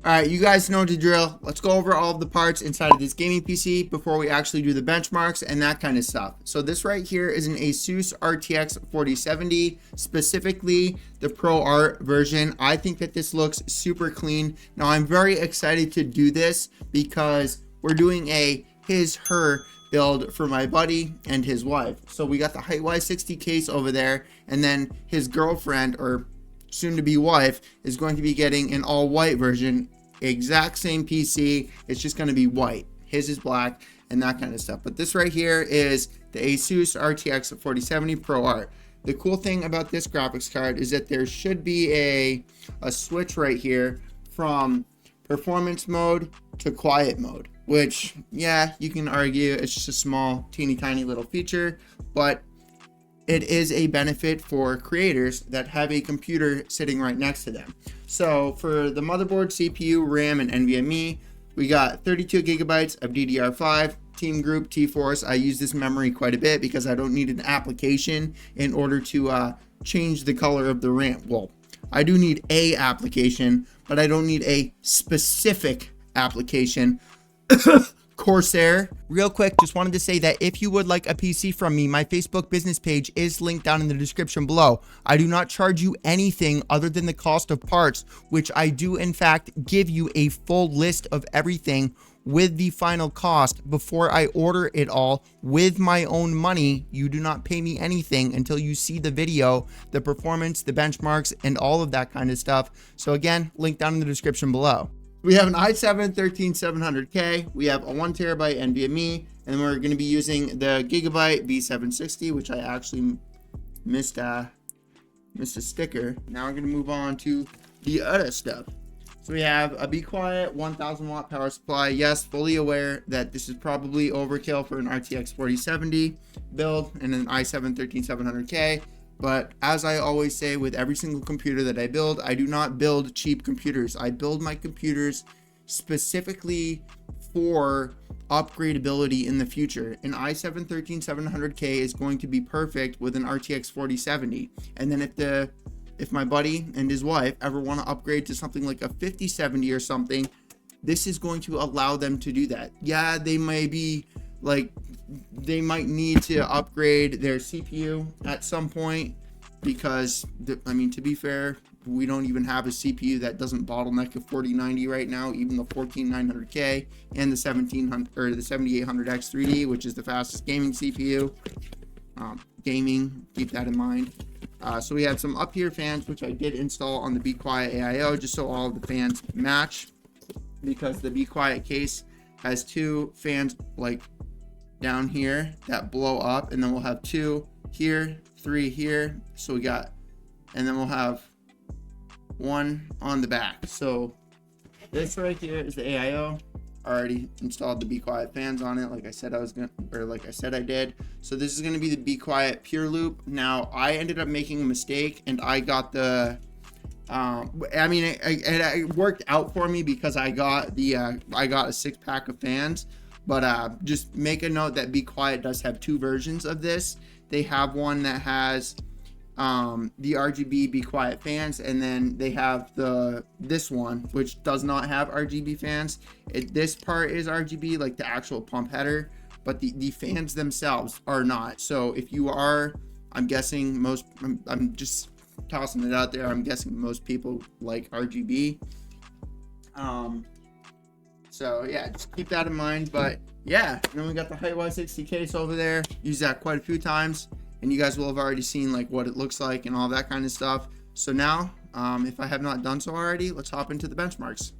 Alright, you guys know the drill. Let's go over all of the parts inside of this gaming PC before we actually do the benchmarks and that kind of stuff. So this right here is an Asus RTX 4070, specifically the Pro Art version. I think that this looks super clean. Now I'm very excited to do this because we're doing a his/her build for my buddy and his wife. So we got the HYTE Y60 case over there, and then his girlfriend, or soon to be wife, is going to be getting an all white version, exact same PC. It's just going to be white. His is black and that kind of stuff. But this right here is the Asus RTX 4070 Pro Art. The cool thing about this graphics card is that there should be a switch right here from performance mode to quiet mode, which, yeah, you can argue it's just a small teeny tiny little feature, but it is a benefit for creators that have a computer sitting right next to them. So for the motherboard, CPU, RAM, and NVMe, we got 32 gigabytes of DDR5, Team Group, T-Force. I use this memory quite a bit because I don't need an application in order to change the color of the RAM. Well, I do need a application, but I don't need a specific application. Corsair. Real quick, just wanted to say that if you would like a PC from me, my Facebook business page is linked down in the description below. I do not charge you anything other than the cost of parts, which I do in fact give you a full list of everything with the final cost before I order it all with my own money. You do not pay me anything until you see the video, the performance, the benchmarks, and all of that kind of stuff. So again, link down in the description below. We have an i7 13700K, we have a 1TB NVMe, and we're going to be using the Gigabyte V760, which I actually missed a sticker. Now we're going to move on to the other stuff. So we have a Be Quiet 1000 watt power supply. Yes, fully aware that this is probably overkill for an RTX 4070 build and an i7 13700K. But as I always say with every single computer that I build, I do not build cheap computers. I build my computers specifically for upgradability in the future. An i7 13700K is going to be perfect with an RTX 4070. And then if my buddy and his wife ever want to upgrade to something like a 5070 or something, this is going to allow them to do that. Yeah, they might need to upgrade their CPU at some point because, I mean, to be fair, we don't even have a CPU that doesn't bottleneck a 4090 right now, even the 14900K and the 1700 or the 7800X 3D, which is the fastest gaming CPU. Gaming, keep that in mind. So we had some up here fans, which I did install on the Be Quiet AIO just so all of the fans match, because the Be Quiet case has two fans like down here that blow up, and then we'll have two here, three here, so we got, and then we'll have one on the back. So this right here is the AIO. I already installed the Be Quiet fans on it, like I said I did. So this is going to be the Be Quiet Pure Loop. Now I ended up making a mistake and I got the it worked out for me because I got the a 6-pack of fans. But just make a note that Be Quiet does have two versions of this. They have one that has the RGB Be Quiet fans, and then they have this one which does not have RGB fans. This part is RGB, like the actual pump header, but the fans themselves are not. So if you are, I'm guessing I'm just tossing it out there, I'm guessing most people like RGB. So yeah, just keep that in mind. But yeah, and then we got the HYTE Y60 case over there. Use that quite a few times, and you guys will have already seen like what it looks like and all that kind of stuff. So now, if I have not done so already, let's hop into the benchmarks.